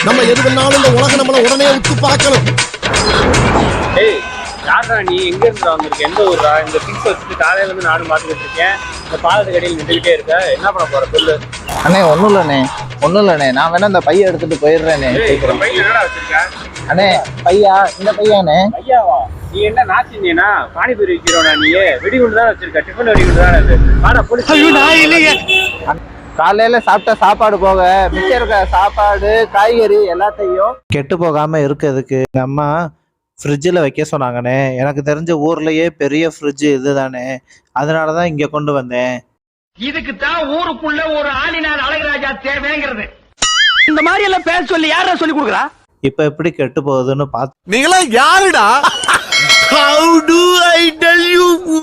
நம்ம எது பண்ணாலும் இந்த உலகம் நம்மள உடனே உத்து பார்க்கணும். ஏய் யாரா நீ எங்க இருந்து வந்திருக்க? எந்த ஊரா? இந்த பிக்ஸ் வச்சுட்டு காலையில இருந்து நானும் பாத்துக்கிட்டு இருக்கேன். இந்த பாலத்து கடையில் நின்றுகிட்டே இருக்க. என்ன பண்ண போற சொல்லு? அண்ணே ஒண்ணும் இல்லண்ணே நான் வேணா இந்த பைய எடுத்துட்டு போயிடுறேனே. பையில என்னடா வச்சிருக்க? அண்ணே பையா, இந்த பையானே. ஐயாவா? நீ என்ன நாச்சினா? பானிபூரி விற்கிறோனா? நீ வெடிகுண்டு தான் வச்சிருக்க. டிஃபன் வெடிகுண்டு தான் அது. வாடா போலீஸ். காலையில சாப்பிட்ட சாப்பாடு போக மிச்சம் இருக்க சாப்பாடு காய்கறி எல்லாத்தையும் கெட்டு போகாம இருக்கிறதுக்கு எங்க அம்மா ஃப்ரிட்ஜில் வைக்க சொன்னாங்கண்ணே. எனக்கு தெரிஞ்ச ஊர்லயே பெரிய ஃப்ரிட்ஜ் இதுதானே, அதனாலதான் இங்க கொண்டு வந்தேன். இதுக்கு தான் ஊருக்குள்ள ஒரு ஆளினார் அழகராஜா தேவைங்கிறது. இந்த மாதிரி எல்லாம் பேச சொல்லி யாரா சொல்லி கொடுக்குறா? இப்ப எப்படி கெட்டு போகுதுன்னு பார்த்து நீங்களா யாருடா? How do I tell you?